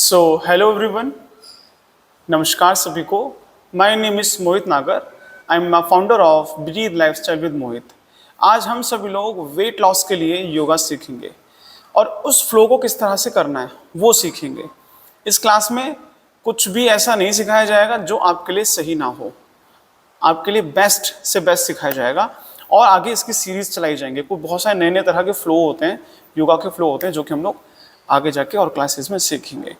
So hello everyone, नमस्कार सभी को। My name is Mohit Nagar. I am founder of breathe lifestyle with Mohit. आज हम सभी लोग वेट लॉस के लिए योगा सीखेंगे और उस फ्लो को किस तरह से करना है वो सीखेंगे। इस क्लास में कुछ भी ऐसा नहीं सिखाया जाएगा जो आपके लिए सही ना हो। आपके लिए बेस्ट से बेस्ट सिखाया जाएगा और आगे इसकी सीरीज चलाई जाएंगे। कोई बहुत सारे नए नए तरह के फ्लो होते हैं, योगा के फ्लो होते हैं, जो कि हम लोग आगे जाके और क्लासेस में सीखेंगे।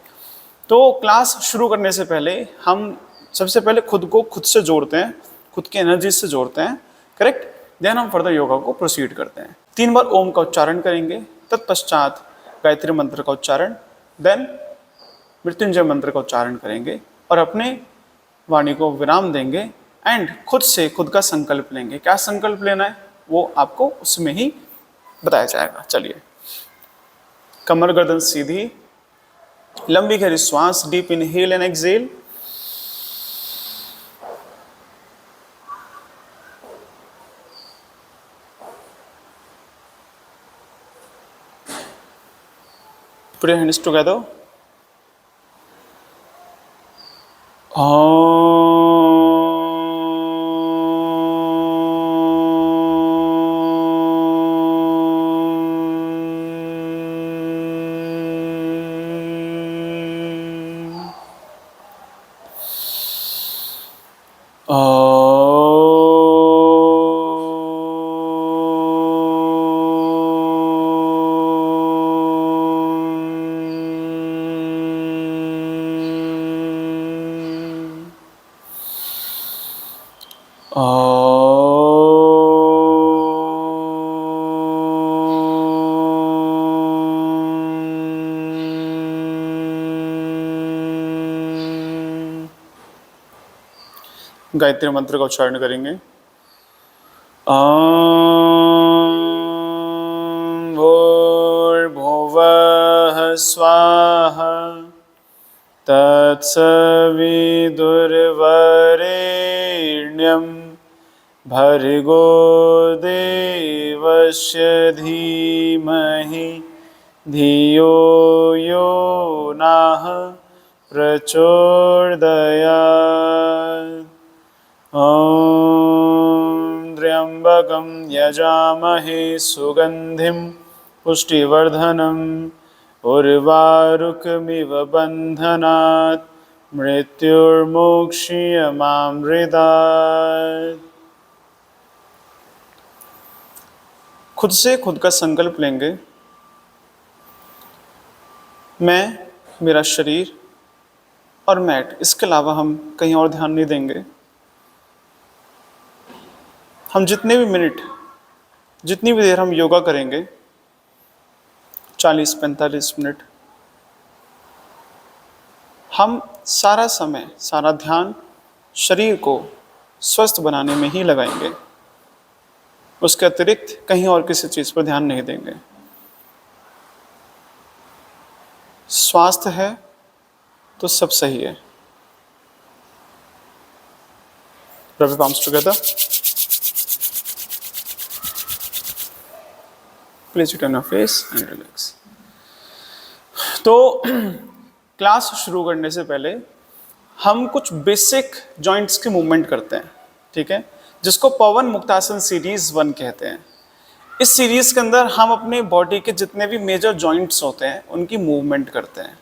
तो क्लास शुरू करने से पहले हम सबसे पहले खुद को खुद से जोड़ते हैं, खुद की एनर्जी से जोड़ते हैं, करेक्ट। देन हम फर्दर योगा को प्रोसीड करते हैं। 3 बार ओम का उच्चारण करेंगे, तत्पश्चात गायत्री मंत्र का उच्चारण, देन मृत्युंजय मंत्र का उच्चारण करेंगे और अपने वाणी को विराम देंगे एंड खुद से खुद का संकल्प लेंगे। क्या संकल्प लेना है वो आपको उसमें ही बताया जाएगा। चलिए, कमर गर्दन सीधी, लंबी गहरी श्वास, deep inhale and exhale. Put your hands together. Gayatri मंत्र का उच्चारण करेंगे। ॐ भूर्भुवः स्वाहा तत्सवितुर्वरेण्यं भर्गो देवस्य धीमहि धियो यो नः प्रचोदयात्। ॐ त्र्यम्बकं यजामहे सुगन्धिं पुष्टिवर्धनम् उर्वारुकमिव बन्धनात् मृत्युर्मुक्षीयमामृतात्। खुद से खुद का संकल्प लेंगे। मैं, मेरा शरीर और मैट, इसके अलावा हम कहीं और ध्यान नहीं देंगे। हम जितने भी मिनट, जितनी भी देर हम योगा करेंगे, 40-45 मिनट, हम सारा समय, सारा ध्यान शरीर को स्वस्थ बनाने में ही लगाएंगे। उसके अतिरिक्त कहीं और किसी चीज़ पर ध्यान नहीं देंगे। स्वास्थ्य है तो सब सही है। Rub your palms together. Please sit on your face and relax. तो क्लास शुरू करने से पहले हम कुछ बेसिक जॉइंट्स की मूवमेंट करते हैं, ठीक है, जिसको पवन मुक्तासन सीरीज 1 कहते हैं। इस सीरीज के अंदर हम अपने बॉडी के जितने भी मेजर जॉइंट्स होते हैं उनकी मूवमेंट करते हैं।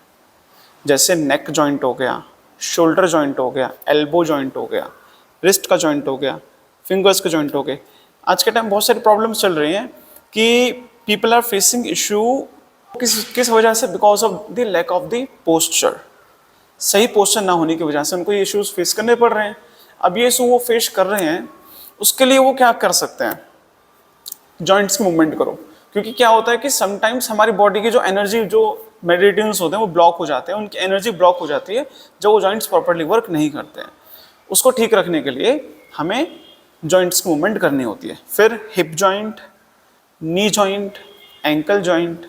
जैसे नेक जॉइंट हो गया, शोल्डर जॉइंट हो गया, एल्बो जॉइंट हो गया, रिस्ट का जॉइंट हो गया, फिंगर्स के जॉइंट हो गए। आज के टाइम बहुत सारी प्रॉब्लम्स चल रही हैं कि पीपल आर फेसिंग इशू किस वजह से, because of the lack of the posture. सही पोस्चर ना होने की वजह से उनको ये इश्यूज फेस करने पड़ रहे हैं। अब ये इशू वो फेस कर रहे हैं, उसके लिए वो क्या कर सकते हैं? जॉइंट्स की मूवमेंट करो। क्योंकि क्या होता है कि समटाइम्स हमारी बॉडी की जो एनर्जी, जो मेडिटेशंस होते हैं वो ब्लॉक हो जाते हैं, उनकी एनर्जी ब्लॉक हो जाती है जब वो जॉइंट्स प्रॉपर्ली वर्क नहीं करते हैं। उसको ठीक रखने के लिए हमें जॉइंट्स की मूवमेंट करनी होती है। फिर hip joint, knee joint, ankle joint,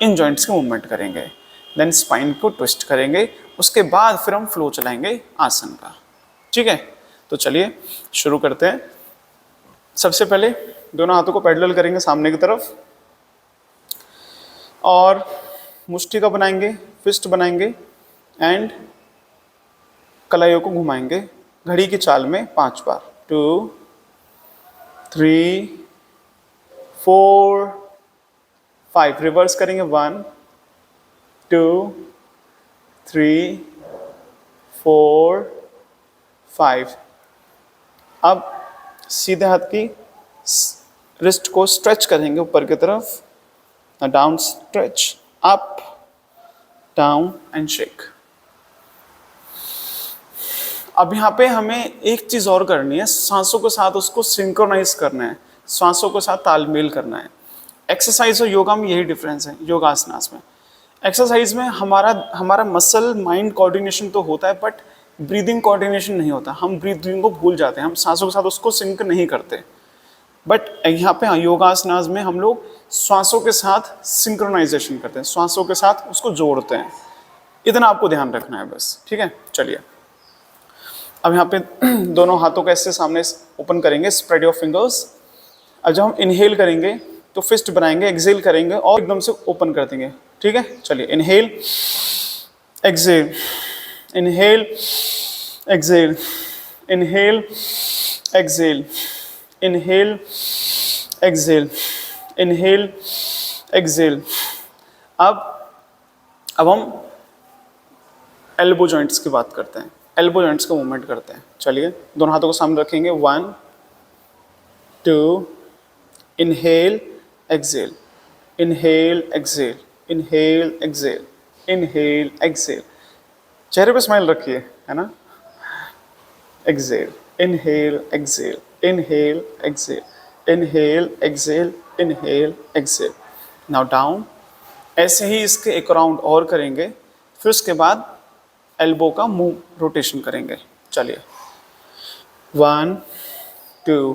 इन जॉइंट्स की मूवमेंट करेंगे। देन स्पाइन को ट्विस्ट करेंगे। उसके बाद फिर हम फ्लो चलाएंगे आसन का, ठीक है। तो चलिए शुरू करते हैं। सबसे पहले दोनों हाथों को पैरेलल करेंगे सामने की तरफ और मुष्टि का बनाएंगे, फिस्ट बनाएंगे एंड कलाइयों को घुमाएंगे घड़ी की चाल में 5 बार। 2 3 4 5 रिवर्स करेंगे। 1 2 3 4 5। अब सीधे हाथ की रिस्ट को स्ट्रेच करेंगे ऊपर की तरफ, down stretch, up down and shake. अब यहाँ पे हमें एक चीज और करनी है, सांसों के साथ उसको सिंक्रोनाइज करना है, सांसों के साथ तालमेल करना है। एक्सरसाइज और योगा में यही डिफरेंस है। योगासनास में, एक्सरसाइज में हमारा मसल माइंड कोऑर्डिनेशन तो होता है, बट ब्रीदिंग कोऑर्डिनेशन नहीं होता। हम ब्रीदिंग को भूल जाते हैं, हम सांसों के साथ उसको सिंक नहीं करते। बट यहाँ पे योगासनास में हम लोग श्वासों के साथ सिंक्रोनाइजेशन करते हैं, श्वासों के साथ उसको जोड़ते हैं। इतना आपको ध्यान रखना है बस, ठीक है। चलिए अब यहाँ पे दोनों हाथों को ऐसे सामने ओपन करेंगे, स्प्रेड योर फिंगर्स। अब जब हम इनहेल करेंगे तो फिस्ट बनाएंगे, एक्सहेल करेंगे और एकदम से ओपन कर देंगे, ठीक है। चलिए inhale exhale, inhale exhale, inhale exhale, inhale exhale, inhale exhale. अब हम एल्बो जॉइंट्स की बात करते हैं, एल्बो जॉइंट्स का मूवमेंट करते हैं। चलिए दोनों हाथों को सामने रखेंगे। 1 2 inhale exhale, inhale exhale, inhale exhale, inhale exhale. चेहरे पे स्माइल रखिए, है ना। Exhale, inhale exhale, inhale exhale, inhale exhale, inhale exhale. Now down. ऐसे ही इसके एक राउंड और करेंगे, फिर उसके बाद एल्बो का मूव रोटेशन करेंगे। चलिए 1 2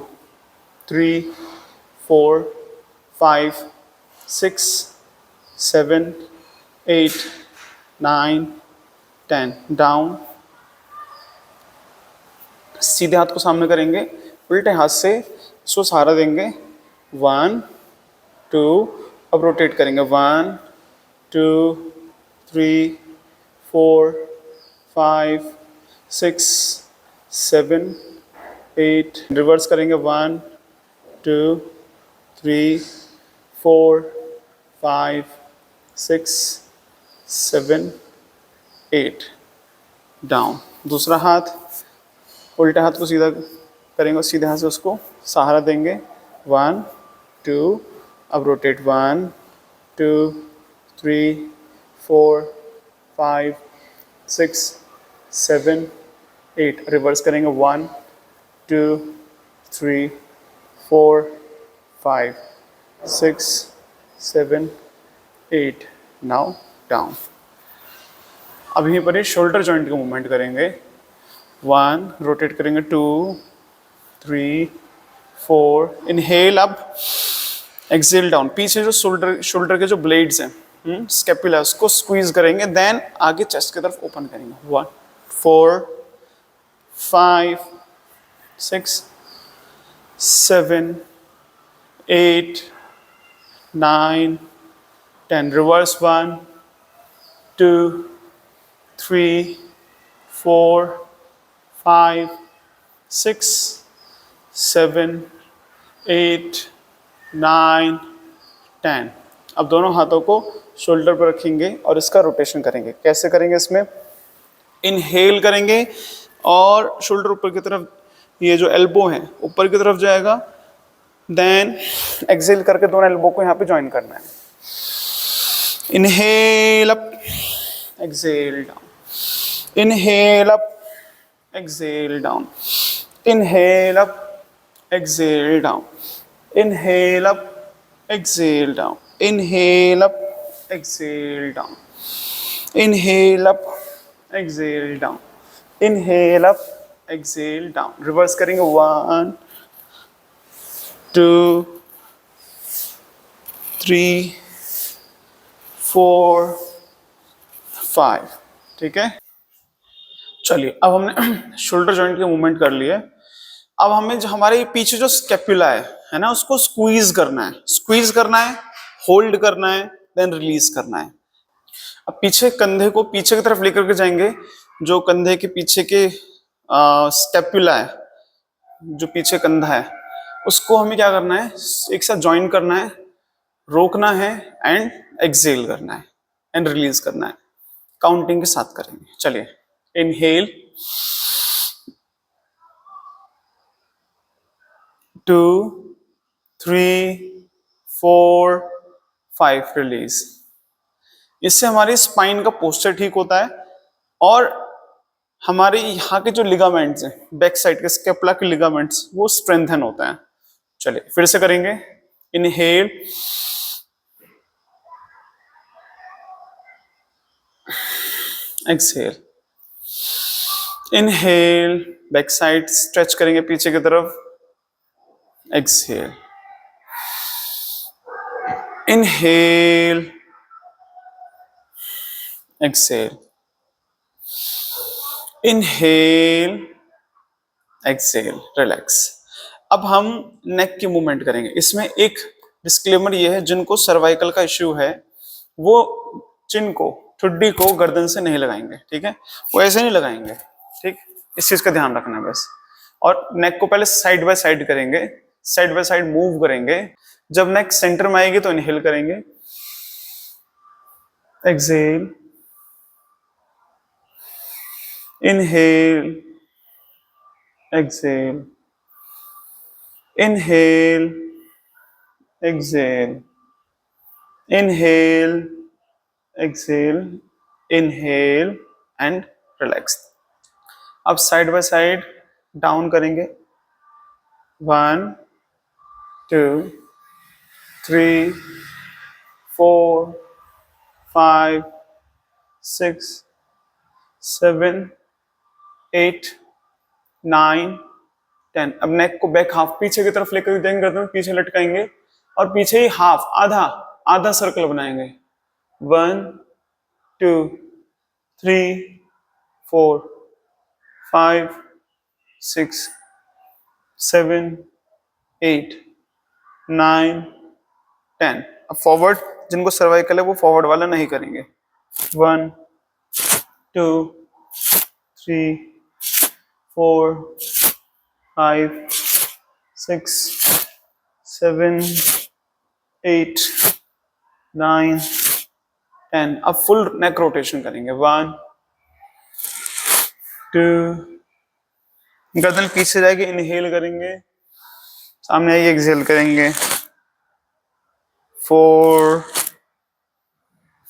3 4 5 6 7 8 9 10। डाउन। सीधे हाथ को सामने करेंगे, उल्टे हाथ से इसको सहारा देंगे। 1 2, अब रोटेट करेंगे। 1 2 3 4 5 6 7 8। रिवर्स करेंगे। 1 2 3 4 5 6 7 8। डाउन। दूसरा हाथ, उल्टा हाथ को सीधा करेंगे और सीधे हाथ से उसको सहारा देंगे। 1 2, अब रोटेट। 1 2 3 4 5 6 7 8। रिवर्स करेंगे। 1 2 3 4 5 6 7 8। Now down. अब यहीं पर शोल्डर जॉइंट का मूवमेंट करेंगे। 1 रोटेट करेंगे। 2 3 4। Inhale up, exhale down. पीछे जो शोल्डर के जो ब्लेड्स हैं, स्कैपुला, उसको स्क्वीज करेंगे, देन आगे चेस्ट की तरफ ओपन करेंगे। 1 4 5 6 7 8 9 10। रिवर्स। 1 2 3 4 5 6 7 8 9 10। अब दोनों हाथों को शोल्डर पर रखेंगे और इसका रोटेशन करेंगे। कैसे करेंगे? इसमें इनहेल करेंगे और शोल्डर ऊपर की तरफ, ये जो एल्बो है ऊपर की तरफ जाएगा, देन एक्सहेल करके दोनों एल्बो को यहाँ पे ज्वाइन करना है। Inhale up, exhale down, inhale up, exhale down, inhale up, exhale down, inhale up, exhale down, inhale up, exhale down, inhale up, exhale down, inhale up, exhale down। Reverse करेंगे। 1 2 3 4 5। ठीक है, चलिए अब हमने शोल्डर जॉइंट के movement कर लिए। अब हमें जो हमारे पीछे जो स्कैपुला है ना, उसको स्क्वीज करना है। स्क्वीज करना है, होल्ड करना है, देन रिलीज करना है। अब पीछे कंधे को पीछे की तरफ लेकर के जाएंगे, जो कंधे के पीछे के स्टेपुला है, जो पीछे कंधा है, उसको हमें क्या करना है, एक साथ ज्वाइन करना है, रोकना है एंड एक्सेल करना है एंड रिलीज करना है। काउंटिंग के साथ करेंगे, चलिए। Inhale 2 3 4 5, release. इससे हमारी स्पाइन का पोस्चर ठीक होता है और हमारे यहाँ के जो लिगामेंट्स हैं, बैक साइड के स्केपुला के लिगामेंट्स, वो स्ट्रेंथन होते हैं। चलिए फिर से करेंगे। Inhale exhale, inhale back side stretch करेंगे पीछे की तरफ, exhale, inhale exhale, inhale exhale, relax. अब हम नेक की मूवमेंट करेंगे। इसमें एक डिस्क्लेमर ये है, जिनको सर्वाइकल का इश्यू है वो चिन को, ठुड्डी को गर्दन से नहीं लगाएंगे, ठीक है, वो ऐसे नहीं लगाएंगे, ठीक, इस चीज का ध्यान रखना है बस। और नेक को पहले साइड बाय साइड करेंगे, साइड बाय साइड मूव करेंगे। जब नेक सेंटर में आएगी तो इनहेल करेंगे, exhale, inhale exhale, inhale exhale, inhale exhale, inhale and relax। अब साइड बाय साइड डाउन करेंगे, 1 2 3 4 5 6 7 8 9 10। अब नेक को बैक हाफ पीछे की तरफ लेकर जाएंगे, गर्दन पीछे लटकाएंगे और पीछे ही हाफ आधा आधा सर्कल बनाएंगे, 1 2 3 4 5 6 7 8 9 10। अब फॉरवर्ड, जिनको सर्वाइकल है वो फॉरवर्ड वाला नहीं करेंगे, 1 2 3 4 5 6 7 8 9 10। अब फुल नेक रोटेशन करेंगे, 1 2, गर्दन पीछे जाएगी, इनहेल करेंगे, सामने आइए, एक्सहेल करेंगे, 4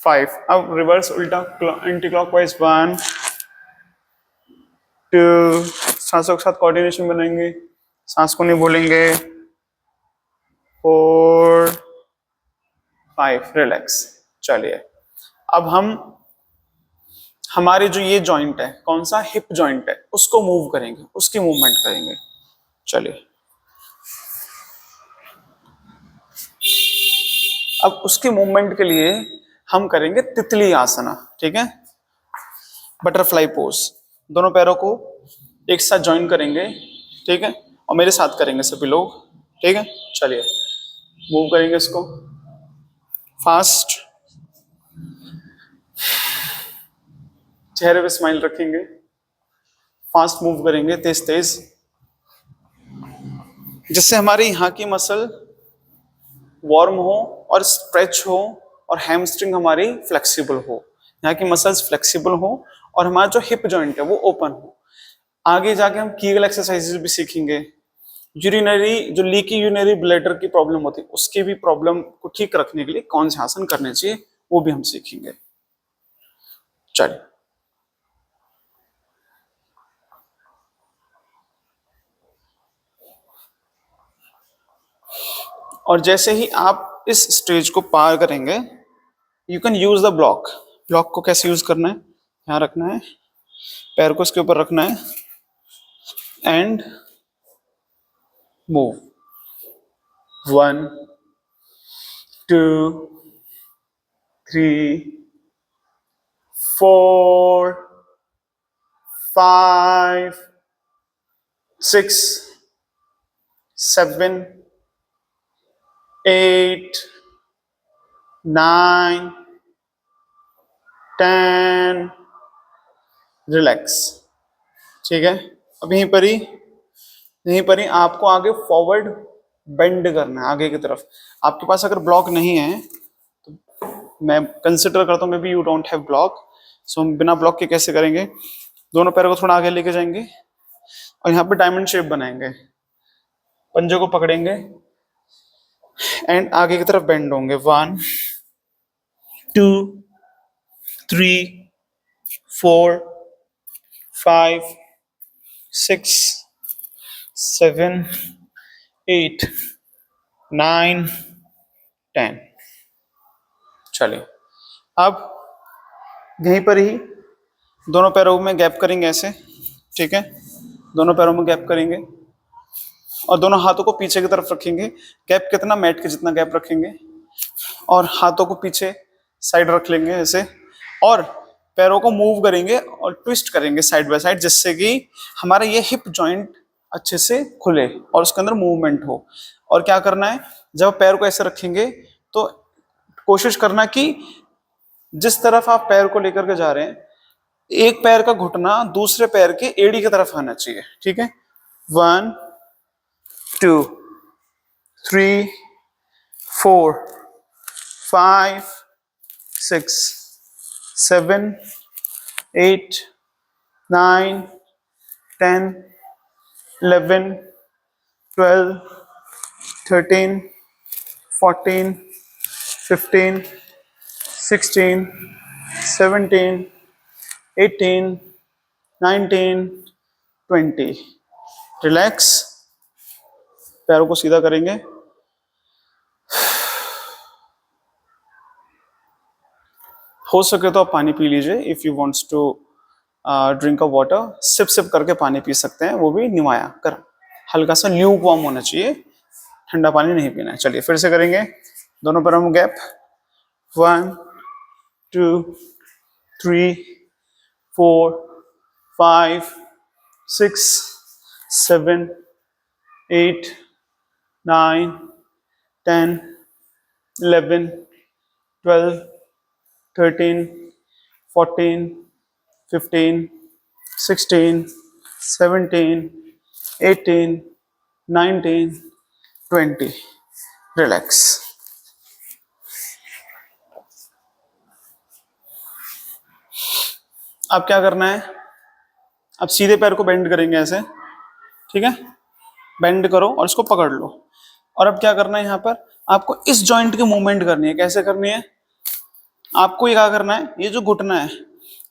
5। अब रिवर्स उल्टा एंटी क्लॉकवाइज, 1 2, सांसों के साथ कोऑर्डिनेशन बनाएंगे, सांस को नहीं भूलेंगे, 4 5, रिलैक्स। चलिए अब हम हमारे जो ये जॉइंट है, कौन सा, हिप जॉइंट है, उसको मूव करेंगे, उसकी मूवमेंट करेंगे। चलिए अब उसकी मूवमेंट के लिए हम करेंगे तितली आसना, ठीक है, बटरफ्लाई पोज। दोनों पैरों को एक साथ ज्वाइन करेंगे, ठीक है, और मेरे साथ करेंगे सभी लोग, ठीक है। चलिए मूव करेंगे इसको फास्ट, चेहरे पे स्माइल रखेंगे, फास्ट मूव करेंगे, तेज तेज, जिससे हमारी यहाँ की मसल वार्म हो और स्ट्रेच हो और हैमस्ट्रिंग हमारी फ्लेक्सिबल हो, यहाँ की मसल्स फ्लेक्सिबल हो और हमारा जो हिप जॉइंट है वो ओपन हो। आगे जाके हम कीगल एक्सरसाइजेस भी सीखेंगे। यूरिनरी, जो लीकी यूरिनरी ब्लैडर की प्रॉब्लम होती है, उसकी भी प्रॉब्लम को ठीक रखने के लिए कौन से आसन करने चाहिए वो भी हम सीखेंगे। चलिए और जैसे ही आप इस स्टेज को पार करेंगे, you can use the block. Block को कैसे यूज करना है, यहाँ रखना है, पैर को इसके ऊपर रखना है एंड मूव, 1 2 3 4 5 6 7 8 9 10, रिलैक्स। ठीक है, अब यहीं पर ही आपको आगे फॉरवर्ड बेंड करना है आगे की तरफ। आपके पास अगर ब्लॉक नहीं है, मैं कंसिडर करता हूँ maybe you don't have block, so हम बिना ब्लॉक के कैसे करेंगे, दोनों पैरों को थोड़ा आगे लेके जाएंगे और यहाँ पे डायमंड शेप बनाएंगे, पंजे को पकड़ेंगे एंड आगे की तरफ बेंड होंगे। 1 2 3 4 5 6 7 8 9 10। चलिए, अब यहीं पर ही दोनों पैरों में गैप करेंगे ऐसे। ठीक है, दोनों पैरों में गैप करेंगे और दोनों हाथों को पीछे की तरफ रखेंगे। गैप कितना, मैट के जितना गैप रखेंगे और हाथों को पीछे साइड रख लेंगे ऐसे, और पैरों को मूव करेंगे और ट्विस्ट करेंगे साइड बाय साइड, जिससे कि हमारा ये हिप जॉइंट अच्छे से खुले और उसके अंदर मूवमेंट हो। और क्या करना है, जब पैर को ऐसे रखेंगे तो कोशिश करना कि जिस तरफ आप पैर को लेकर के जा रहे हैं, एक पैर का घुटना दूसरे पैर के एड़ी की तरफ आना चाहिए। ठीक है, 1 2 3 4 5 6 7 8 9 10 11 12 13 14 15 16 17 18 19 20। रिलैक्स, पैरों को सीधा करेंगे। हो सके तो आप पानी पी लीजिए, if you wants to drink a water, sip sip करके पानी पी सकते हैं, वो भी निमाया कर, हल्का सा ल्यूक वार्म होना चाहिए, ठंडा पानी नहीं पीना है। चलिए फिर से करेंगे, दोनों पैरों में गैप, 1 2 3 4 5 6 7 8 9 10 11 12 13 14 15 16 17 18 19 20। रिलैक्स। अब क्या करना है, अब सीधे पैर को बेंड करेंगे ऐसे। ठीक है, बेंड करो और इसको पकड़ लो। और अब क्या करना है, यहाँ पर आपको इस जॉइंट की मूवमेंट करनी है। कैसे करनी है, आपको ये क्या करना है, ये जो घुटना है,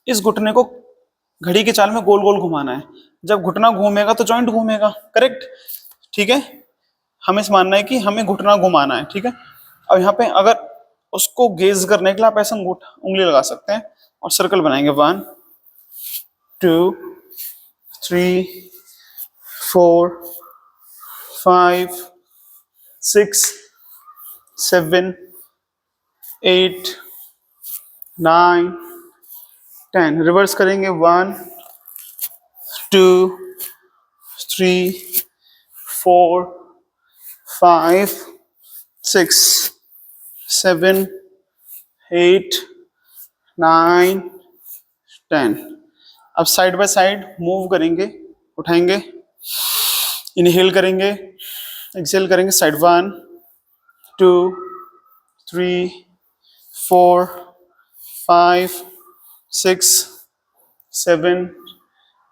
इस घुटने को घड़ी की चाल में गोल गोल घुमाना है। जब घुटना घूमेगा तो जॉइंट घूमेगा, करेक्ट। ठीक है, हमें मानना है कि हमें घुटना घुमाना है। ठीक है, और यहाँ पे अगर उसको गेज करने के लिए आप ऐसा उंगली लगा सकते हैं और सर्कल बनाएंगे। 1 2 3 4 5 6 7 8 9 10। रिवर्स करेंगे, 1 2 3 4 5 6 7 8 9 10। अब साइड बाय साइड मूव करेंगे, उठाएंगे, इनहेल करेंगे, एक्सेल करेंगे। साइड 1 2 3 4 5 6 7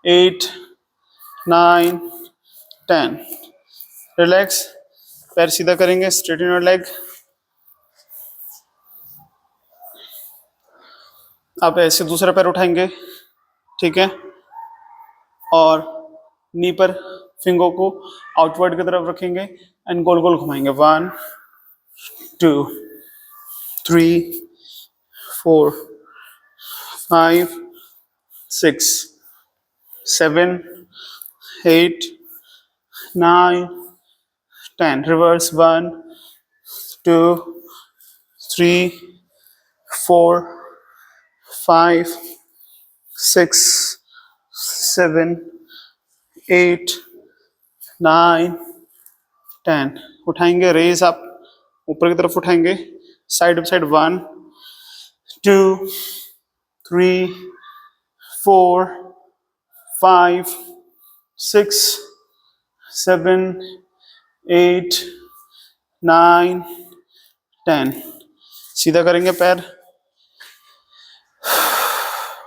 8 9 10। रिलैक्स, पैर सीधा करेंगे, स्ट्रेटन योर लेग। आप ऐसे दूसरा पैर उठाएंगे। ठीक है, और नी पर फिंगर को आउटवर्ड की तरफ रखेंगे एंड गोल गोल घुमाएंगे। 1 2 3 4 5 6 7 8 9 10। रिवर्स, 1 2 3 4 5 6 7 8 9 10। उठाएंगे, रेज आप ऊपर की तरफ उठाएंगे, साइड बाई साइड। 1 2 3, 4, 5, 6, 7, 8, 9, 10। सीधा करेंगे पैर,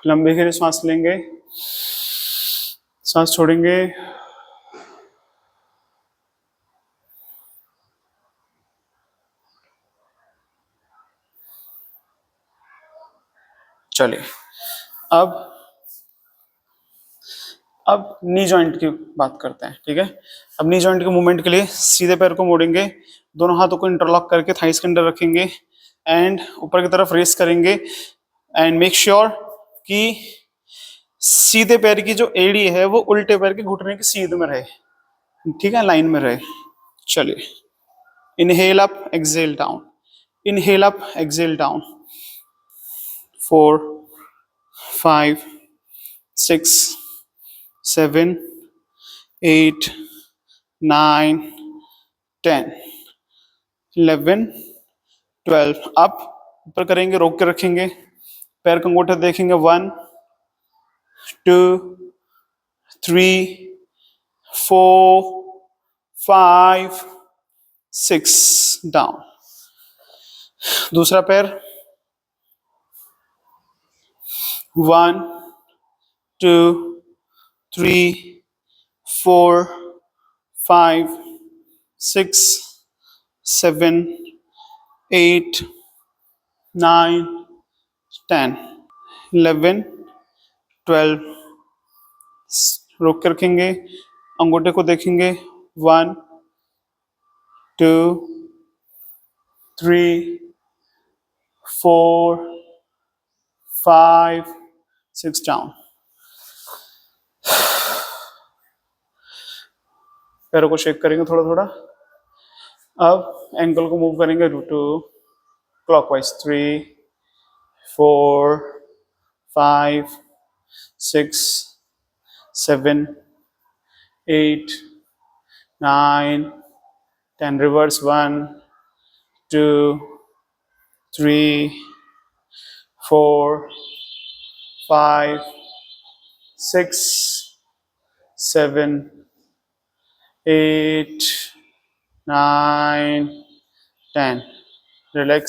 लंबे गहरे सांस लेंगे, सांस छोड़ेंगे, चलिए अब नी जॉइंट की बात करते हैं, ठीक है। अब नी जॉइंट के मूवमेंट के लिए सीधे पैर को मोड़ेंगे, दोनों हाथों को इंटरलॉक करके थाइस के अंदर रखेंगे एंड ऊपर की तरफ रेस करेंगे एंड मेक श्योर कि सीधे पैर की जो एड़ी है वो उल्टे पैर के घुटने की सीध में रहे, ठीक है, लाइन में रहे। चलिए, inhale up, exhale down, inhale up, exhale down. 4, 5, 6, 7, 8, 9, 10, 11, 12। Up, ऊपर करेंगे, रोक के रखेंगे, पैर का अंगूठा देखेंगे। 1, 2, 3, 4, 5, 6, डाउन। दूसरा पैर, 1, 2, 3, 4, 5, 6, 7, 8, 9, 10, 11, 12। रोक के रखेंगे, अंगूठे को देखेंगे। 1, 2, 3, 4, 5, 6, डाउन। पैरों को शेक करेंगे थोड़ा थोड़ा। अब एंकल को मूव करेंगे to clockwise. 3, 4, 5, 6, 7, 8, 9, 10। Reverse. 1, 2, 3, 4, 5, 6, 7, 8, 9, 10। Relax.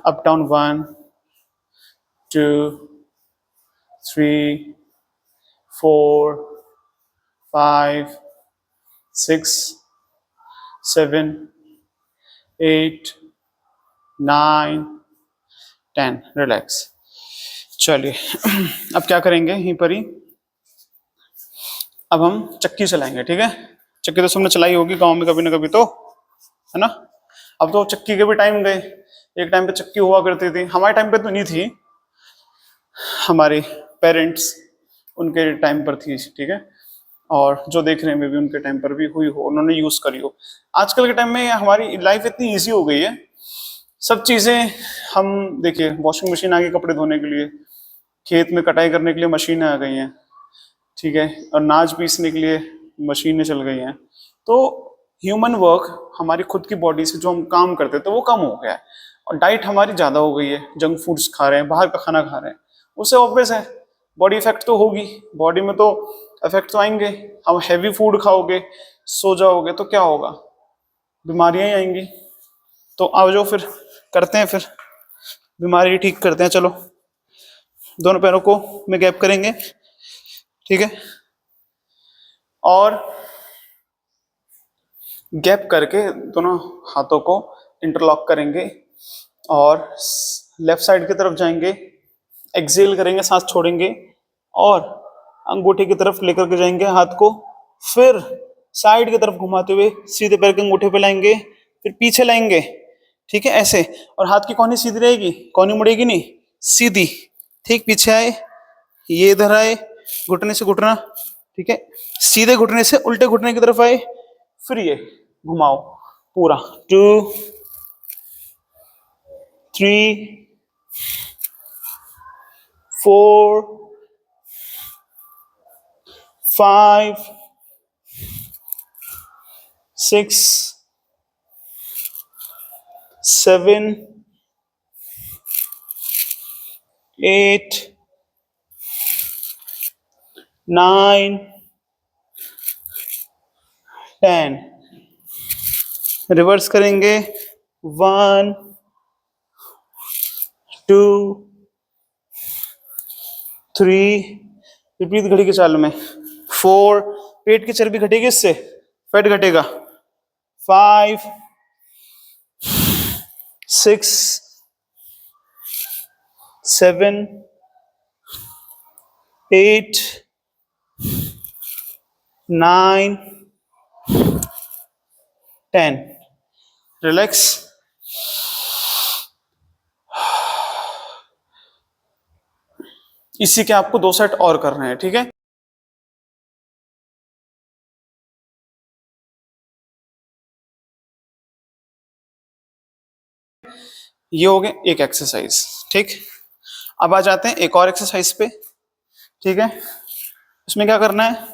Up down. 1, 2, 3, 4, 5, 6, 7, 8, 9, 10। Relax. चलिए, अब क्या करेंगे, यहीं पर ही अब हम चक्की चलाएंगे, ठीक है। चक्की तो सबने चलाई होगी गांव में कभी ना कभी, तो है ना। अब तो चक्की के भी टाइम गए, एक टाइम पे चक्की हुआ करती थी, हमारे टाइम पे तो नहीं थी, हमारे पेरेंट्स उनके टाइम पर थी, ठीक है। और जो देख रहे हैं मे भी उनके टाइम पर भी हुई हो, उन्होंने यूज करी हो। आजकल के टाइम में हमारी लाइफ इतनी इजी हो गई है, सब चीजें हम देखिए, वॉशिंग मशीन आ गई कपड़े धोने के लिए, खेत में कटाई करने के लिए मशीनें आ गई हैं, ठीक है, और नाच पीसने के लिए मशीनें चल गई हैं। तो ह्यूमन वर्क, हमारी खुद की बॉडी से जो हम काम करते थे वो कम हो गया है, और डाइट हमारी ज़्यादा हो गई है, जंक फूड्स खा रहे हैं, बाहर का खाना खा रहे हैं, उससे ऑब्वियस है बॉडी इफेक्ट तो होगी, बॉडी में तो इफेक्ट तो आएंगे। हम हैवी फूड खाओगे, सो जाओगे तो क्या होगा, बीमारियां ही आएंगी। तो आओ जो फिर करते हैं, फिर बीमारी ठीक करते हैं। चलो, दोनों पैरों को में गैप करेंगे, ठीक है, और गैप करके दोनों हाथों को इंटरलॉक करेंगे और लेफ्ट साइड की तरफ जाएंगे, एक्सेल करेंगे, सांस छोड़ेंगे और अंगूठे की तरफ लेकर के जाएंगे हाथ को, फिर साइड की तरफ घुमाते हुए सीधे पैर के अंगूठे पे लाएंगे, फिर पीछे लाएंगे, ठीक है, ऐसे। और हाथ की कोहनी सीधी रहेगी, कोहनी मुड़ेगी नहीं, सीधी, ठीक। पीछे आए, ये इधर आए, घुटने से घुटना, ठीक है, सीधे घुटने से उल्टे घुटने की तरफ आए, फिर ये घुमाओ पूरा। 2, 3, 4, 5, 6, 7, 8, 9, 10. रिवर्स करेंगे. 1, 2, 3. विपरीत घड़ी के चाल में. 4. पेट की चर्बी घटेगी, इससे फैट घटेगा. 5, 6, 7, 8, 9, 10. रिलैक्स. इसी के आपको 2 सेट और करने हैं. ठीक है. ये हो गए एक एक्सरसाइज. ठीक. अब आ जाते हैं एक और एक्सरसाइज पे. ठीक है. इसमें क्या करना है,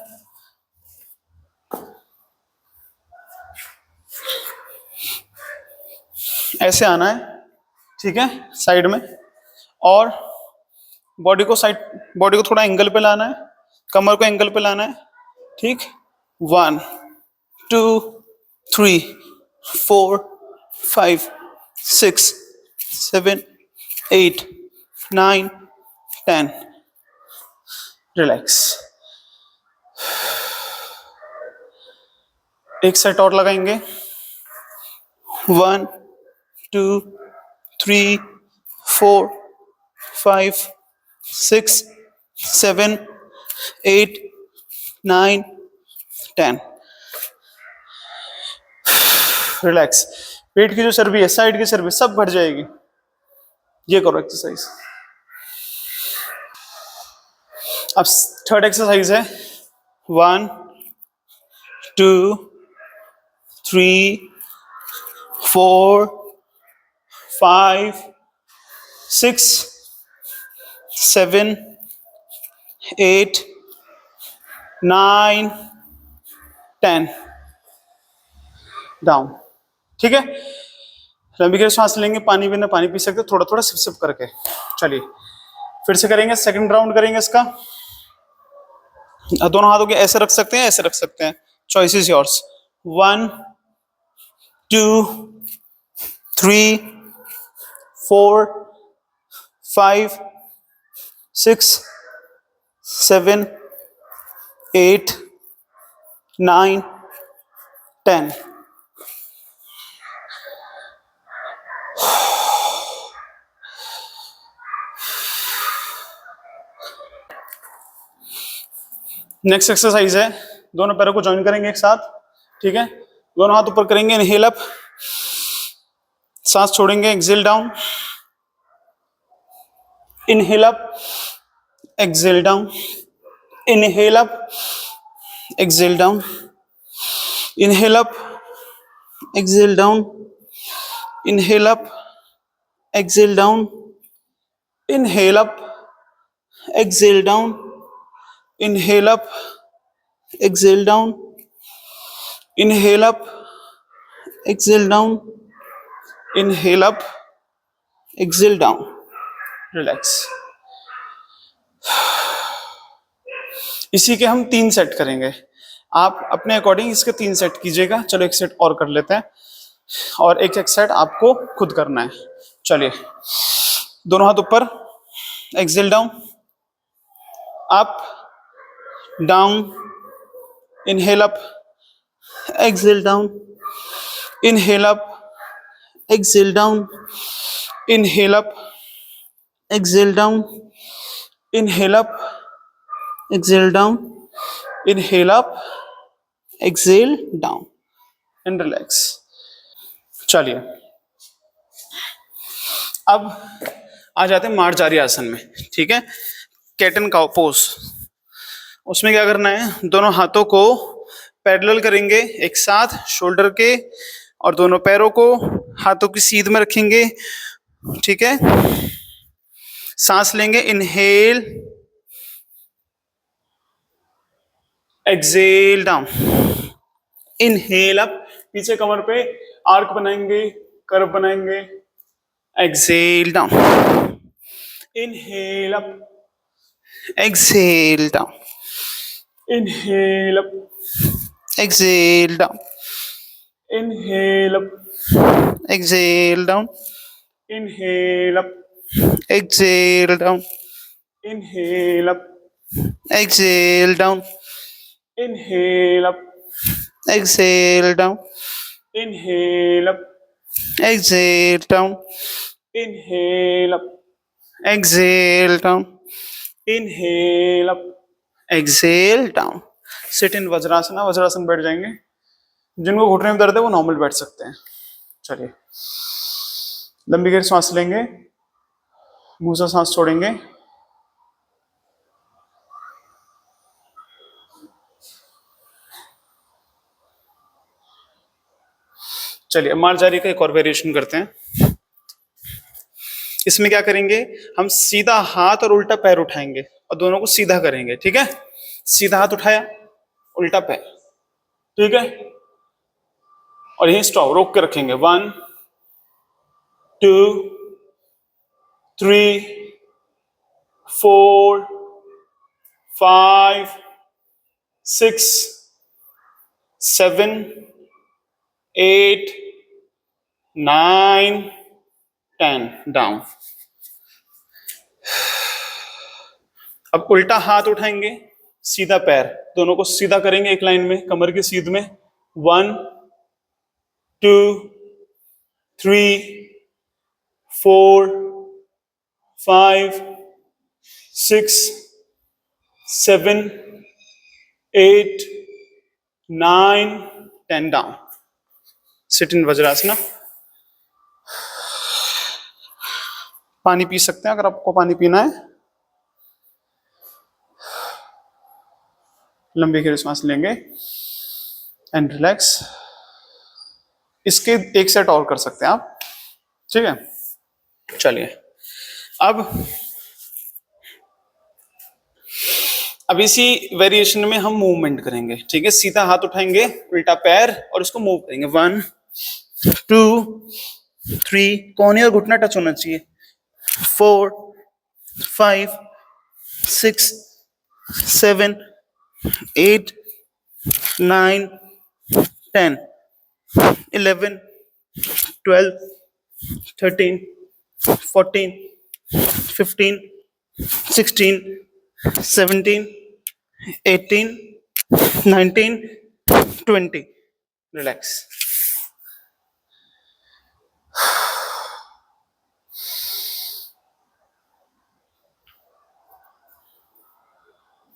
ऐसे आना है. ठीक है. साइड में. और बॉडी को थोड़ा एंगल पे लाना है. कमर को एंगल पे लाना है. ठीक. 1, 2, 3, 4, 5, 6, 7, 8, 9, 10. रिलैक्स. एक सेट और लगाएंगे. 1, 2, 3, 4, 5, 6, 7, 8, 9, 10. रिलैक्स. पेट की जो चर्बी है, साइड की चर्बी सब घट जाएगी. ये करो एक्सरसाइज. अब थर्ड एक्सरसाइज है. 1, 2, 3, 4, 5, 6, 7, 8, 9, 10. डाउन. ठीक है. लंबी गहरी सांस लेंगे. पानी पीना, पानी पी सकते, थोड़ा थोड़ा सिप सिप करके. चलिए फिर से करेंगे. सेकंड राउंड करेंगे इसका. दोनों हाथों के ऐसे रख सकते हैं, ऐसे रख सकते हैं. Choice is yours. 1, 2, 3, 4, 5, 6, 7, 8, 9, 10. Next exercise है. दोनों पैरों को ज्वाइन करेंगे एक साथ. ठीक है. दोनों हाथ ऊपर करेंगे. Inhale up. सांस छोड़ेंगे. Exhale down. Inhale up. Exhale down. Inhale up. Exhale down. Inhale up. Exhale down. Inhale up. Exhale down. Inhale up. Exhale down. Inhale up, exhale down. Inhale up, exhale down. Inhale up, exhale down. Relax. इसी के हम 3 set करेंगे. आप अपने according इसके 3 set कीजिएगा. चलो एक सेट और कर लेते हैं, और एक सेट आपको खुद करना है. चलिए. दोनों हाथ ऊपर. Exhale down. Up. Down. Inhale up. Exhale down. Inhale up. Exhale down. Inhale up. Exhale down. Inhale up. Exhale down. Inhale up. Exhale down. And relax. चलिए. अब आ जाते हैं मार्जारी आसन में. ठीक है. Cat and cow pose. उसमें क्या करना है, दोनों हाथों को पैरेलल करेंगे एक साथ शोल्डर के, और दोनों पैरों को हाथों की सीध में रखेंगे. ठीक है. सांस लेंगे. Inhale. Exhale down. Inhale up. पीछे कमर पे आर्क बनाएंगे, कर्व बनाएंगे. Exhale down. Inhale up. Exhale down. Inhale up. Exhale down. Inhale up. Exhale down. Inhale up. Exhale down. Inhale up. Exhale down. Inhale up. Exhale down. Inhale up. Exhale down. Inhale up. Exhale down. Inhale up. Exhale down. Sit in Vajrasana. Vajrasana बैठ जाएंगे. जिनको घुटने में दर्द है वो normal बैठ सकते हैं. चलिए, लंबी गहरी सांस लेंगे, मुंह से सांस छोड़ेंगे. चलिए, मार्जारी का एक और वेरिएशन करते हैं. इसमें क्या करेंगे, हम सीधा हाथ और उल्टा पैर उठाएंगे और दोनों को सीधा करेंगे. ठीक है, सीधा हाथ उठाया, उल्टा पैर. ठीक है, और यही स्टॉप, रोक के रखेंगे. 1 2 3 4 5 6 7 8 9 10 डाउन. अब उल्टा हाथ उठाएंगे, सीधा पैर, दोनों को सीधा करेंगे एक लाइन में, कमर की सीध में. 1 2 3 4 5 6 7 8 9 10 डाउन. Sit in वज्रासना. पानी पी सकते हैं अगर आपको पानी पीना है. लंबी गहरी सांस लेंगे एंड रिलैक्स. इसके एक सेट और कर सकते हैं आप. ठीक है, चलिए. अब इसी वेरिएशन में हम मूवमेंट करेंगे. ठीक है, सीधा हाथ उठाएंगे, उल्टा पैर और इसको मूव करेंगे. 1 2 3, कोहनी और घुटना टच होना चाहिए. 4 5 6 7 8 9 10 11 12 13 14 15 16 17 18 19 20. रिलैक्स.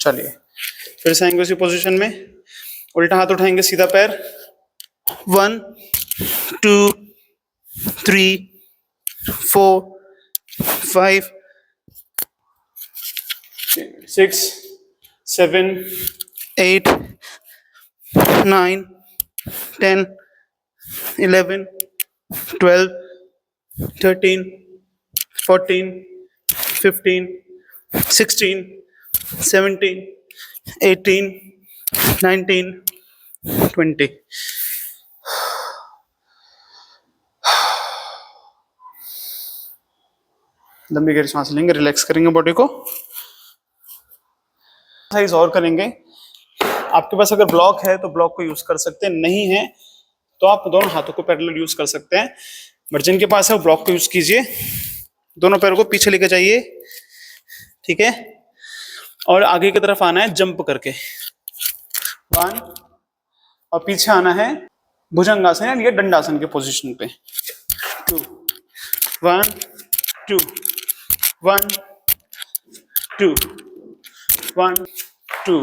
चलिए, फिर से आएंगे उसी पोजीशन में. उल्टा हाथ उठाएंगे, सीधा पैर. 1 2 3 4 5 6 7 8 9 10 11 12 13 14 15 16 17 18 19 20. लंबी गहरी सांस लेंगे, रिलैक्स करेंगे बॉडी को. एक्सरसाइज और करेंगे. आपके पास अगर ब्लॉक है तो ब्लॉक को यूज कर सकते हैं, नहीं है तो आप दोनों हाथों को पैरेलल यूज कर सकते हैं. बट जिनके पास है वो ब्लॉक को यूज कीजिए. दोनों पैरों को पीछे लेके जाइए. ठीक है, और आगे की तरफ आना है जंप करके. 1 और पीछे आना है भुजंगासन या दंडासन के पोजीशन पे. 2 1 2 1 2 1 2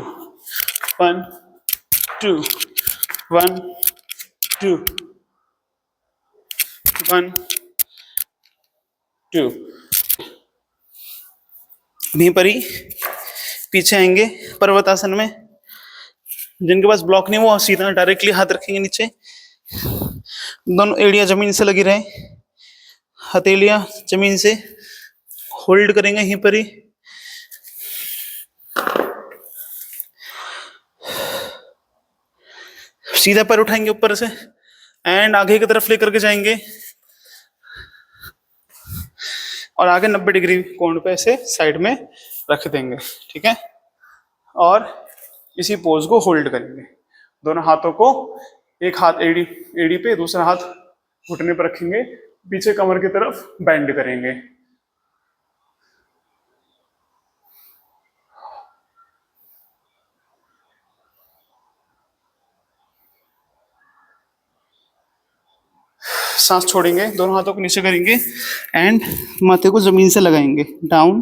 1 2 1 2 1 2. वहीं पर ही पीछे आएंगे पर्वतासन में. जिनके पास ब्लॉक नहीं वो सीधा डायरेक्टली हाथ रखेंगे नीचे. दोनों एड़ियां जमीन से लगी रहे, हथेलियां जमीन से होल्ड करेंगे यहीं पर ही. सीधा पैर उठाएंगे ऊपर से एंड आगे की तरफ लेकर के जाएंगे और आगे 90 डिग्री कोण पे ऐसे साइड में रख देंगे, ठीक है। और इसी पोज को होल्ड करेंगे, दोनों हाथों को, एक हाथ एड़ी एड़ी पे, दूसरा हाथ घुटने पर रखेंगे, पीछे कमर की तरफ बेंड करेंगे। सांस छोड़ेंगे, दोनों हाथों को नीचे करेंगे एंड माथे को जमीन से लगाएंगे, डाउन।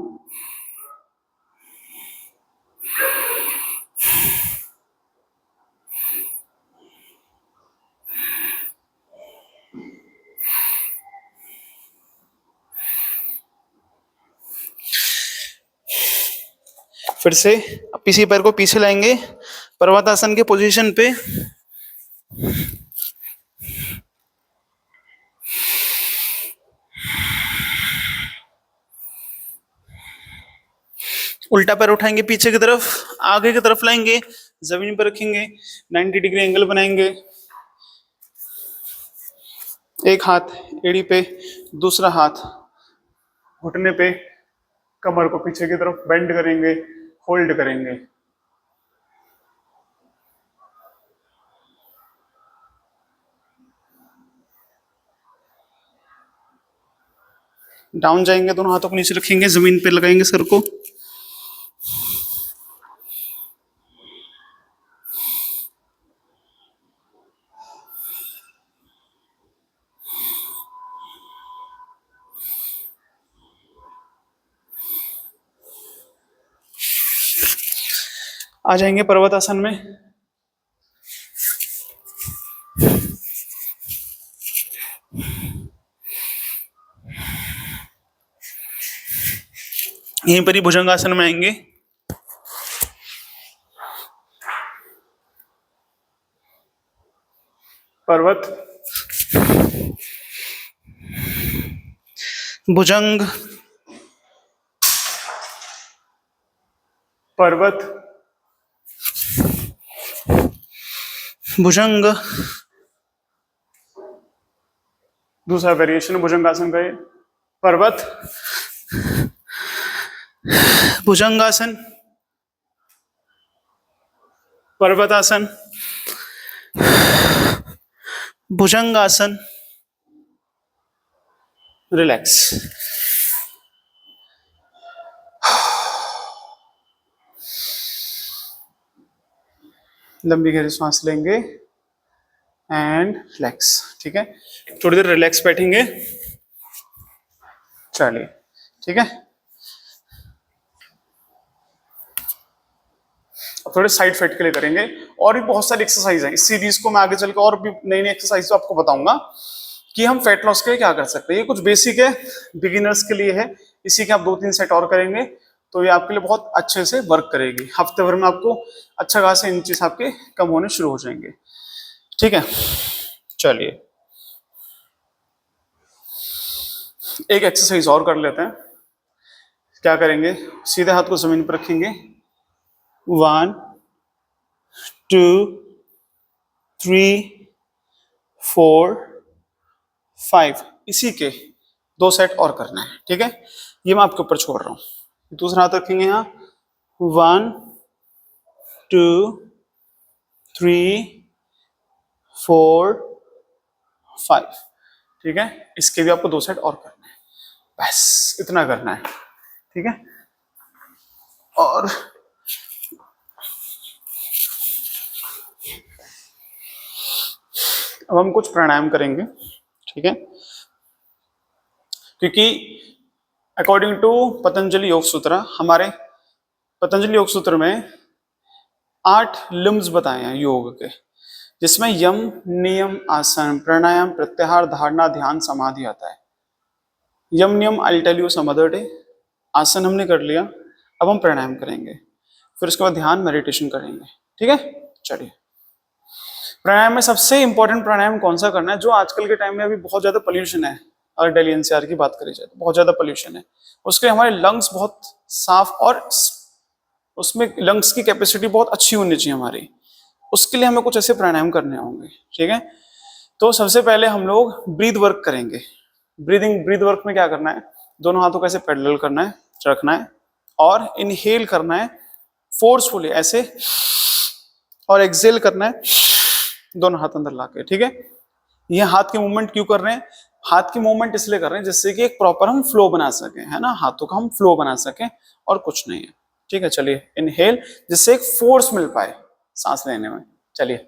फिर से इसी पैर को पीछे लाएंगे, पर्वतासन के पोजीशन पे। उल्टा पैर उठाएंगे पीछे की तरफ, आगे की तरफ लाएंगे, जमीन पर रखेंगे, 90 डिग्री एंगल बनाएंगे। एक हाथ एड़ी पे, दूसरा हाथ घुटने पे, कमर को पीछे की तरफ बेंड करेंगे, होल्ड करेंगे। डाउन जाएंगे, दोनों हाथों को नीचे रखेंगे, जमीन पे लगाएंगे सर को। आ जाएंगे पर्वतासन में। यहीं पर ही भुजंगासन में आएंगे। पर्वत, भुजंग, पर्वत, भुजंग। दूसरा वेरिएशन भुजंगासन का, ये पर्वत, भुजंगासन, पर्वतासन, भुजंगासन। रिलैक्स। लंबी गहरी सांस लेंगे एंड रिलैक्स, ठीक है। थोड़ी देर रिलैक्स बैठेंगे, चलिए, ठीक है। अब थोड़े साइड फेट के लिए करेंगे, और भी बहुत सारी एक्सरसाइज है इस सीरीज को, मैं आगे चल के और भी नई नई एक्सरसाइज तो आपको बताऊंगा कि हम फैट लॉस के लिए क्या कर सकते हैं। ये कुछ बेसिक है, बिगिनर्स के लिए है, इसी के आप 2-3 सेट और करेंगे तो ये आपके लिए बहुत अच्छे से वर्क करेगी। हफ्ते भर में आपको अच्छा खासा इंचेस आपके कम होने शुरू हो जाएंगे, ठीक है। चलिए एक एक्सरसाइज और कर लेते हैं। क्या करेंगे, सीधे हाथ को जमीन पर रखेंगे, 1 2 3 4 5, इसी के 2 सेट और करना है, ठीक है। ये मैं आपके ऊपर छोड़ रहा हूं। दूसरा हाथ रखेंगे यहाँ, 1 2 3 4 5, ठीक है। इसके भी आपको 2 सेट और करना है, बस इतना करना है, ठीक है। और अब हम कुछ प्राणायाम करेंगे, ठीक है, क्योंकि अकॉर्डिंग टू पतंजलि योग सूत्र, हमारे पतंजलि योग सूत्र में 8 लिम्स बताए हैं योग के, जिसमें यम, नियम, आसन, प्राणायाम, प्रत्याहार, धारणा, ध्यान, समाधि आता है। यम नियम I tell you some other day. आसन हमने कर लिया, अब हम प्राणायाम करेंगे, फिर उसके बाद ध्यान, मेडिटेशन करेंगे, ठीक है। चलिए, प्राणायाम में सबसे इंपॉर्टेंट प्राणायाम कौन सा करना है, जो आजकल के टाइम में अभी बहुत ज्यादा पोल्यूशन है, अगर दिल्ली एनसीआर की बात करी जाए तो बहुत ज्यादा पोल्यूशन है, उसके हमारे लंग्स बहुत साफ और उसमें लंग्स की कैपेसिटी बहुत अच्छी होनी चाहिए हमारी, उसके लिए हमें कुछ ऐसे प्राणायाम करने होंगे, ठीक है। तो सबसे पहले हम लोग ब्रीथ वर्क करेंगे। ब्रीथ वर्क में क्या करना है, दोनों हाथों को ऐसे पैरेलल करना है, रखना है और इनहेल करना है फोर्सफुली ऐसे, और एक्सेल करना है दोनों हाथ अंदर लाके, ठीक है। ये हाथ के मूवमेंट क्यों कर रहे हैं? हाथ की मूवमेंट इसलिए कर रहे हैं जिससे कि एक प्रॉपर हम फ्लो बना सकें, है ना, हाथों का हम फ्लो बना सकें, और कुछ नहीं है, ठीक है। चलिए इनहेल, जिससे एक फोर्स मिल पाए सांस लेने में। चलिए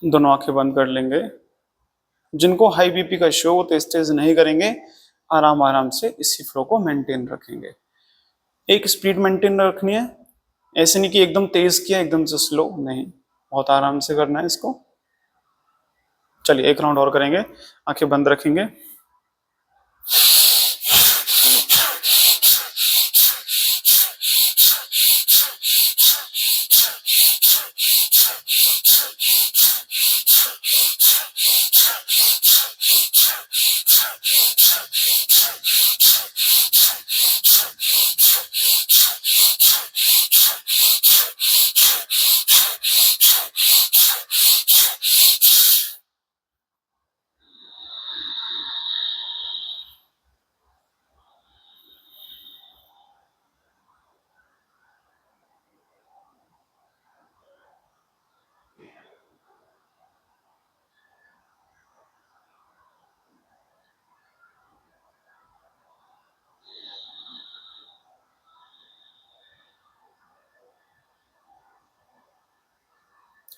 दोनों आंखें बंद कर लेंगे। जिनको हाई बीपी का इश्यू वो तेज तेज नहीं करेंगे, आराम आराम से इसी फ्लो को मेंटेन रखेंगे। एक स्पीड मेंटेन रखनी है, ऐसे नहीं कि एकदम तेज किया एकदम से स्लो, नहीं, बहुत आराम से करना है इसको। चलिए एक राउंड और करेंगे, आंखें बंद रखेंगे।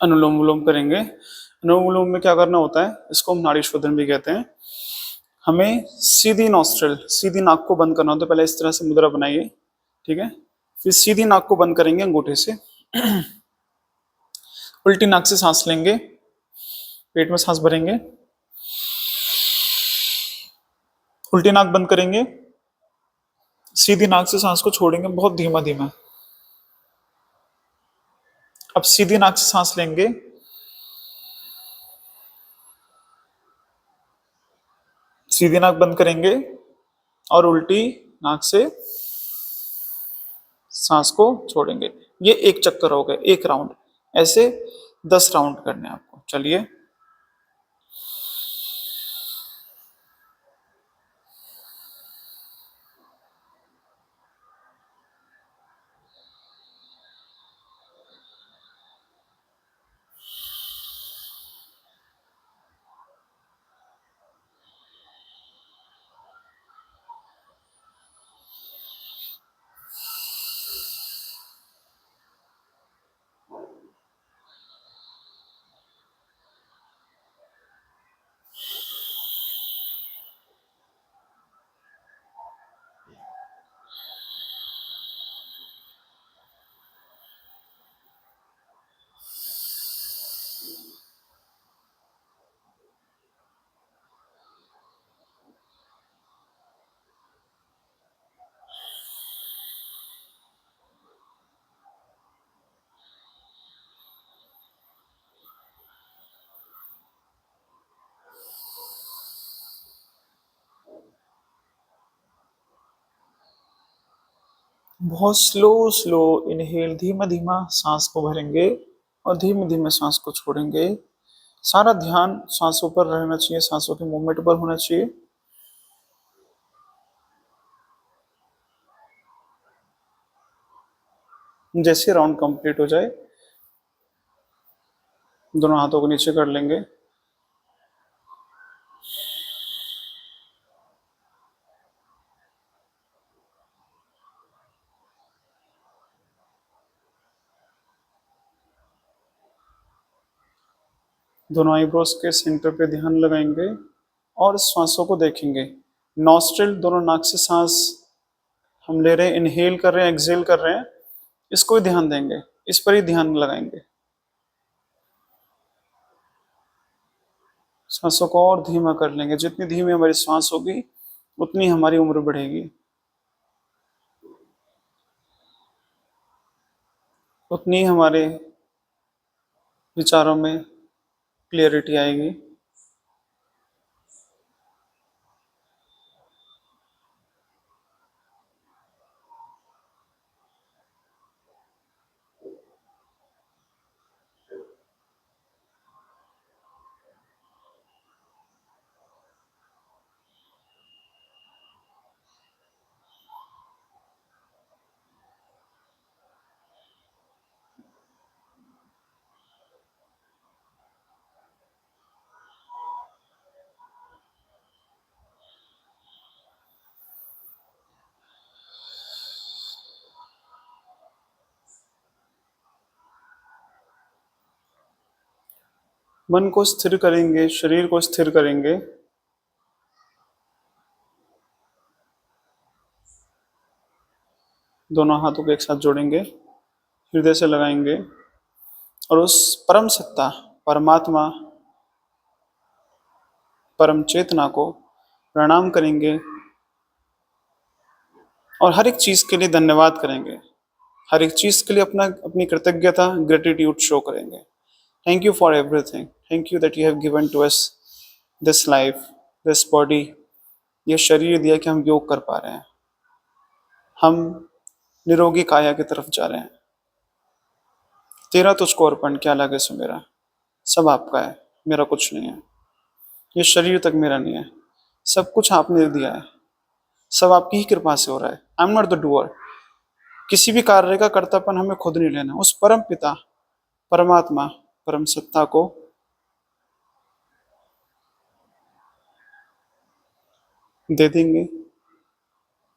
अनुलोम विलोम करेंगे। अनुलोम विलोम में क्या करना होता है, इसको हम नाड़ी शोधन भी कहते हैं। हमें सीधी नॉस्ट्रल, सीधी नाक को बंद करना होता है। पहले इस तरह से मुद्रा बनाइए, ठीक है, फिर सीधी नाक को बंद करेंगे अंगूठे से। उल्टी नाक से सांस लेंगे, पेट में सांस भरेंगे, उल्टी नाक बंद करेंगे, सीधी नाक से सांस को छोड़ेंगे बहुत धीमा धीमा। अब सीधी नाक से सांस लेंगे, सीधी नाक बंद करेंगे और उल्टी नाक से सांस को छोड़ेंगे। ये एक चक्कर हो गए, एक राउंड। ऐसे 10 राउंड करने हैं आपको। चलिए बहुत स्लो स्लो इनहेल, धीमा धीमा सांस को भरेंगे और धीमे धीमे सांस को छोड़ेंगे। सारा ध्यान सांसों पर रहना चाहिए, सांसों के मूवमेंट पर होना चाहिए। जैसे राउंड कंप्लीट हो जाए दोनों हाथों को नीचे कर लेंगे। दोनों आईब्रोज के सेंटर पे ध्यान लगाएंगे और श्वासों को देखेंगे। नॉस्ट्रिल, दोनों नाक से सांस हम ले रहे हैं, इनहेल कर रहे हैं, एक्सहेल कर रहे हैं, इसको ही ध्यान देंगे, इस पर ही ध्यान लगाएंगे। सांसों को और धीमा कर लेंगे। जितनी धीमी हमारी सांस होगी उतनी हमारी उम्र बढ़ेगी, उतनी हमारे विचारों में क्लियरिटी आएगी। मन को स्थिर करेंगे, शरीर को स्थिर करेंगे। दोनों हाथों को एक साथ जोड़ेंगे, हृदय से लगाएंगे और उस परम सत्ता, परमात्मा, परम चेतना को प्रणाम करेंगे और हर एक चीज के लिए धन्यवाद करेंगे। हर एक चीज के लिए अपनी कृतज्ञता, ग्रेटिट्यूड शो करेंगे। Thank you for everything. Thank you that you have given to us this life, this body. ये शरीर दिया कि हम योग कर पा रहे हैं, हम निरोगी काया की तरफ जा रहे हैं। तेरा तुझको अर्पण, क्या लगे सो मेरा। सब आपका है, मेरा कुछ नहीं है। ये शरीर तक मेरा नहीं है, सब कुछ आपने दिया है, सब आपकी ही कृपा से हो रहा है। I am not the doer. किसी भी कार्य का कर्तापन हमें खुद नहीं लेना। उस परम पिता, परमात्मा, परम सत्ता को दे देंगे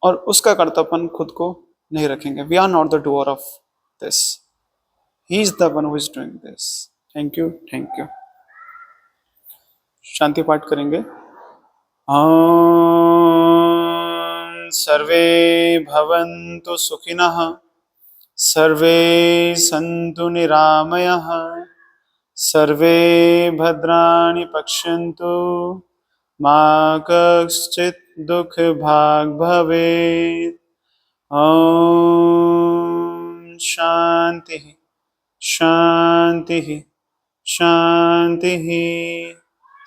और उसका कर्तापन खुद को नहीं रखेंगे। We are not the doer of this, he is the one who is doing this. Thank you, thank you. शांति पाठ करेंगे। सर्वे भवन्तु सुखिनः, सर्वे सन्तु निरामयः, सर्वे भद्राणि पश्यन्तु, मा कश्चित् दुःखभाग् भवेत्। ॐ शान्तिः शान्तिः शान्तिः।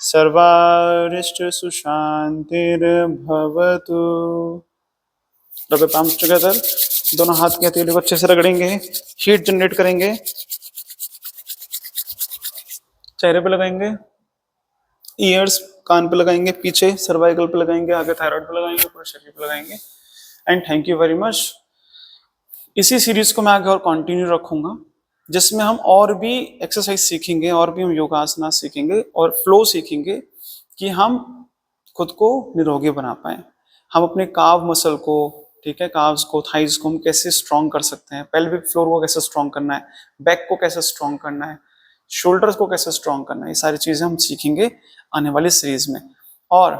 सर्वारिष्टसु शान्तिर्भवतु। रब द palms together। दोनों हाथ की हथेली को अच्छे से रगड़ेंगे, हीट जनरेट करेंगे, चेहरे पे लगाएंगे, ईयर्स कान पे लगाएंगे, पीछे सर्वाइकल पे लगाएंगे, आगे थायराइड पे लगाएंगे, पूरे शरीर पे लगाएंगे। And thank you very much. इसी सीरीज को मैं आगे और कंटिन्यू रखूंगा, जिसमें हम और भी एक्सरसाइज सीखेंगे, और भी हम योगासना सीखेंगे और फ्लो सीखेंगे कि हम खुद को निरोगी बना पाए। हम अपने काव मसल को, ठीक है, काव्स को, थाइज को हम कैसे स्ट्रॉन्ग कर सकते हैं, पेल्विक फ्लोर को कैसे स्ट्रॉन्ग करना है, बैक को कैसे स्ट्रॉन्ग करना है, शोल्डर्स को कैसे स्ट्रॉन्ग करना है, ये सारी चीजें हम सीखेंगे आने वाली सीरीज में। और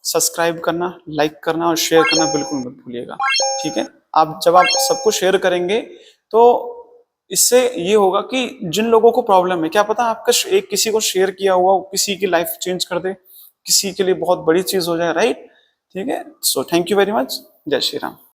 सब्सक्राइब करना, लाइक करना और शेयर करना बिल्कुल मत भूलिएगा, ठीक है। जब आप सबको शेयर करेंगे तो इससे ये होगा कि जिन लोगों को प्रॉब्लम है, क्या पता आपका एक किसी को शेयर किया हुआ किसी की लाइफ चेंज कर दे, किसी के लिए बहुत बड़ी चीज हो जाए, राइट। ठीक है। So thank you very much. जय श्री राम।